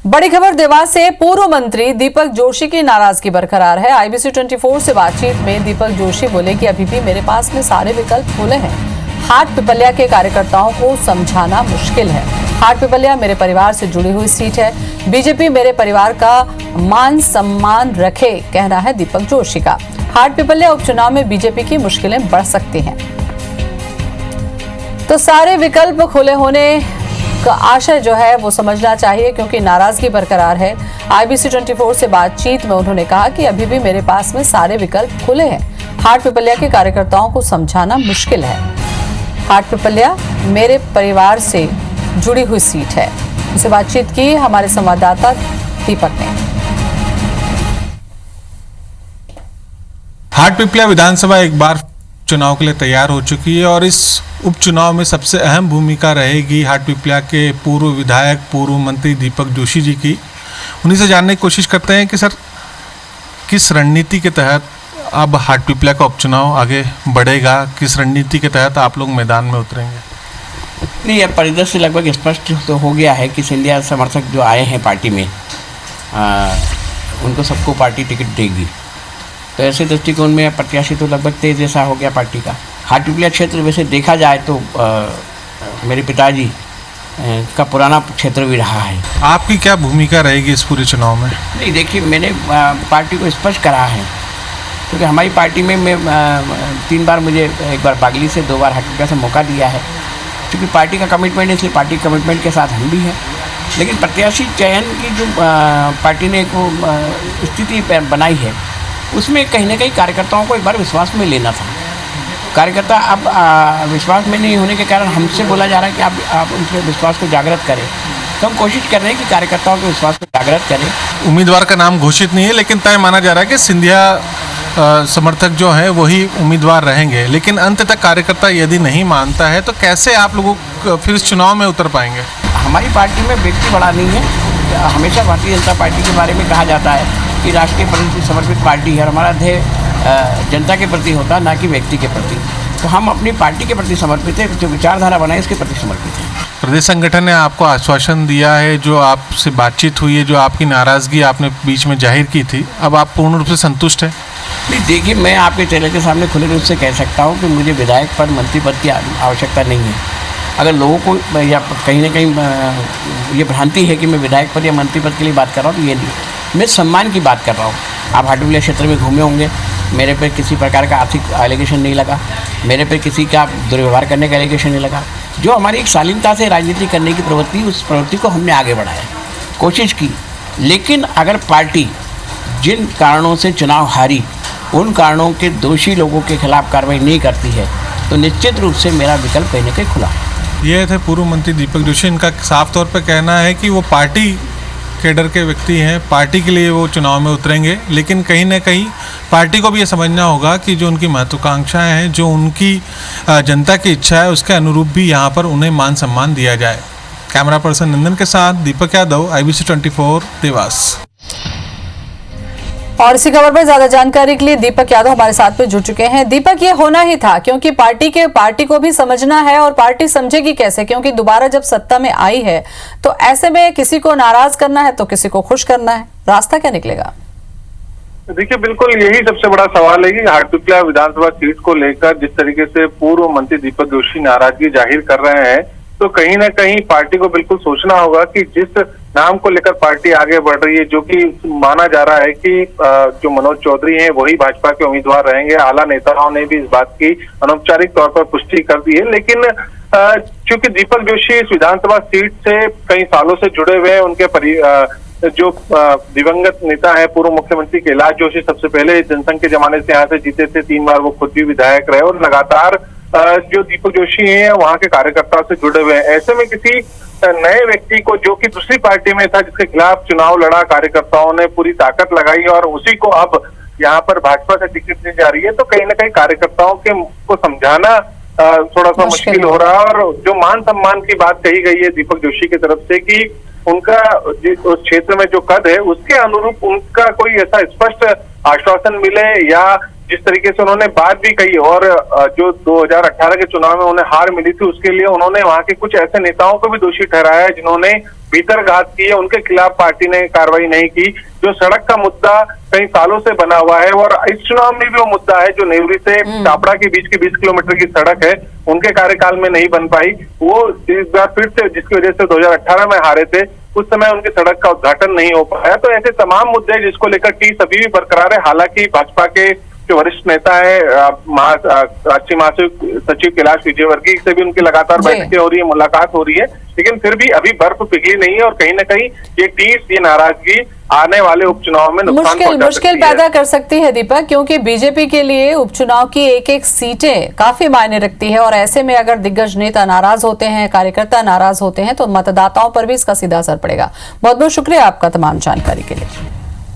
बड़ी खबर देवास से पूर्व मंत्री दीपक जोशी की नाराजगी बरकरार है। IBC 24 से बातचीत में दीपक जोशी बोले कि अभी भी मेरे पास में सारे विकल्प खुले हैं। हाट पिपल्या के कार्यकर्ताओं को समझाना मुश्किल है। हाट पिपल्या मेरे परिवार से जुड़ी हुई सीट है। बीजेपी मेरे परिवार का मान सम्मान रखे, कहना है दीपक जोशी का। हाट पिपल्या उपचुनाव में बीजेपी की मुश्किलें बढ़ सकती हैं। तो सारे विकल्प खुले होने का आशय जो है वो समझना चाहिए, क्योंकि नाराजगी बरकरार है। IBC 24 से बातचीत में उन्होंने कहा कि अभी भी मेरे पास में सारे विकल्प खुले हैं। हाट पिपल्या के कार्यकर्ताओं को समझाना मुश्किल है। हाट पिपल्या मेरे परिवार से जुड़ी हुई सीट है। उससे बातचीत की हमारे संवाददाता दीपक ने। हाट पिपल्या विधानसभा एक बार चुनाव के लिए तैयार हो चुकी है और इस उपचुनाव में सबसे अहम भूमिका रहेगी हाट पिपल्या के पूर्व विधायक, पूर्व मंत्री दीपक जोशी जी की। उन्हीं से जानने की कोशिश करते हैं कि सर, किस रणनीति के तहत अब हाट पिपल्या का उपचुनाव आगे बढ़ेगा, किस रणनीति के तहत आप लोग मैदान में उतरेंगे? नहीं, यह परिदृश्य लगभग स्पष्ट तो हो गया है कि सिंधिया समर्थक जो आए हैं पार्टी में, उनको सबको पार्टी टिकट देगी। तो ऐसे दृष्टिकोण में प्रत्याशी तो लगभग तेज जैसा हो गया पार्टी का। हाट पिपल्या क्षेत्र वैसे देखा जाए तो मेरे पिताजी का पुराना क्षेत्र भी रहा है। आपकी क्या भूमिका रहेगी इस पूरे चुनाव में? नहीं, देखिए, मैंने पार्टी को स्पष्ट करा है, क्योंकि हमारी पार्टी में मैं 3 बार, मुझे एक बार बागली से, 2 बार हाट पिपल्या से मौका दिया है, क्योंकि पार्टी का कमिटमेंट है, इसलिए पार्टी कमिटमेंट के साथ हम भी हैं। लेकिन प्रत्याशी चयन की जो पार्टी ने एक स्थिति बनाई है, उसमें कहीं ना कहीं कार्यकर्ताओं को एक बार विश्वास में लेना था। कार्यकर्ता अब विश्वास में नहीं होने के कारण हमसे बोला जा रहा है कि आप उनके विश्वास को जागृत करें। तो हम कोशिश कर रहे हैं कि कार्यकर्ताओं के विश्वास को जागृत करें। उम्मीदवार का नाम घोषित नहीं है, लेकिन तय माना जा रहा है कि सिंधिया समर्थक जो है वही उम्मीदवार रहेंगे। लेकिन अंत तक कार्यकर्ता यदि नहीं मानता है तो कैसे आप लोगों फिर इस चुनाव में उतर पाएंगे? हमारी पार्टी में व्यक्ति बड़ा नहीं है। हमेशा भारतीय जनता पार्टी के बारे में कहा जाता है कि राष्ट्र के प्रति समर्पित पार्टी है, और हमारा ध्येय जनता के प्रति होता है, ना कि व्यक्ति के प्रति। तो हम अपनी पार्टी के प्रति समर्पित है, जो विचारधारा बनाए इसके प्रति समर्पित है। प्रदेश संगठन ने आपको आश्वासन दिया है, जो आपसे बातचीत हुई है, जो आपकी नाराजगी आपने बीच में जाहिर की थी, अब आप पूर्ण रूप से संतुष्ट हैं? नहीं, देखिए, मैं आपके चैनल के सामने खुले रूप से कह सकता हूँ कि मुझे विधायक पद, मंत्री पद की आवश्यकता नहीं है। अगर लोगों को या कहीं ना कहीं ये भ्रांति है कि मैं विधायक पद या मंत्री पद के लिए बात कर रहा हूँ, तो ये नहीं, मैं सम्मान की बात कर रहा हूँ। आप हाट पिपल्या क्षेत्र में घूमे होंगे, मेरे पे किसी प्रकार का आर्थिक एलिगेशन नहीं लगा, मेरे पे किसी का दुर्व्यवहार करने का एलिगेशन नहीं लगा। जो हमारी एक शालीनता से राजनीति करने की प्रवृत्ति, उस प्रवृत्ति को हमने आगे बढ़ाया, कोशिश की। लेकिन अगर पार्टी जिन कारणों से चुनाव हारी, उन कारणों के दोषी लोगों के खिलाफ कार्रवाई नहीं करती है, तो निश्चित रूप से मेरा विकल्प कहीं ना कहीं खुला है। ये थे पूर्व मंत्री दीपक जोशी। इनका साफ तौर पर कहना है कि वो पार्टी कैडर के व्यक्ति हैं, पार्टी के लिए वो चुनाव में उतरेंगे, लेकिन कहीं ना कहीं पार्टी को भी ये समझना होगा कि जो उनकी महत्वाकांक्षाएं हैं, जो उनकी जनता की इच्छा है, उसके अनुरूप भी यहाँ पर उन्हें मान सम्मान दिया जाए। कैमरा पर्सन नंदन के साथ दीपक यादव, IBC 24 देवास। और इसी खबर पर ज्यादा जानकारी के लिए दीपक यादव हमारे साथ में जुड़ चुके हैं। दीपक, ये होना ही था, क्योंकि पार्टी को भी समझना है, और पार्टी समझेगी कैसे, क्योंकि दोबारा जब सत्ता में आई है तो ऐसे में किसी को नाराज करना है तो किसी को खुश करना है, रास्ता क्या निकलेगा? देखिए, बिल्कुल यही सबसे बड़ा सवाल है कि हाट पिपल्या विधानसभा सीट को लेकर जिस तरीके से पूर्व मंत्री दीपक जोशी नाराजगी जाहिर कर रहे हैं, तो कहीं ना कहीं पार्टी को बिल्कुल सोचना होगा कि जिस नाम को लेकर पार्टी आगे बढ़ रही है, जो कि माना जा रहा है कि जो मनोज चौधरी हैं वही भाजपा के उम्मीदवार रहेंगे। आला नेताओं ने भी इस बात की अनौपचारिक तौर पर पुष्टि कर दी है। लेकिन चूंकि दीपक जोशी इस विधानसभा सीट से कई सालों से जुड़े हुए हैं, उनके जो दिवंगत नेता है पूर्व मुख्यमंत्री कैलाश जोशी, सबसे पहले जनसंघ के जमाने से यहाँ से जीते थे, 3 बार वो खुद भी विधायक रहे, और लगातार जो दीपक जोशी हैं वहाँ के कार्यकर्ताओं से जुड़े हुए हैं। ऐसे में किसी नए व्यक्ति को, जो कि दूसरी पार्टी में था, जिसके खिलाफ चुनाव लड़ा, कार्यकर्ताओं ने पूरी ताकत लगाई और उसी को अब यहाँ पर भाजपा से टिकट दी जा रही है, तो कहीं ना कहीं कार्यकर्ताओं को समझाना थोड़ा सा मुश्किल हो रहा है। और जो मान सम्मान की बात कही गई है दीपक जोशी की तरफ से कि उनका उस क्षेत्र में जो कद है उसके अनुरूप उनका कोई ऐसा स्पष्ट आश्वासन मिले या जिस तरीके से उन्होंने बात भी कही और जो 2018 के चुनाव में उन्हें हार मिली थी उसके लिए उन्होंने वहां के कुछ ऐसे नेताओं को भी दोषी ठहराया है जिन्होंने भीतरघात की है, उनके खिलाफ पार्टी ने कार्रवाई नहीं की। जो सड़क का मुद्दा कई सालों से बना हुआ है और इस चुनाव में भी वो मुद्दा है जो नेवरी से टापड़ा के बीच की 20 किलोमीटर की सड़क है, उनके कार्यकाल में नहीं बन पाई। वो इस बार फिर से जिसकी वजह से 2018 में हारे थे, उस समय उनकी सड़क का उद्घाटन नहीं हो पाया। तो ऐसे तमाम मुद्दे जिसको लेकर टीस अभी भी बरकरार है। हालांकि भाजपा के जो वरिष्ठ नेता है राष्ट्रीय महासचिव कैलाश विजयवर्गीय से भी उनकी लगातार बैठकें हो रही है, मुलाकात हो रही है, लेकिन फिर भी अभी बर्फ पिघली नहीं है और कहीं ना कहीं ये टीस, ये नाराजगी आने वाले उपचुनाव में मुश्किल पैदा कर सकती है दीपक, क्योंकि बीजेपी के लिए उपचुनाव की एक एक सीटें काफी मायने रखती है और ऐसे में अगर दिग्गज नेता नाराज होते हैं, कार्यकर्ता नाराज होते हैं तो मतदाताओं पर भी इसका सीधा असर पड़ेगा। बहुत बहुत शुक्रिया आपका तमाम जानकारी के लिए।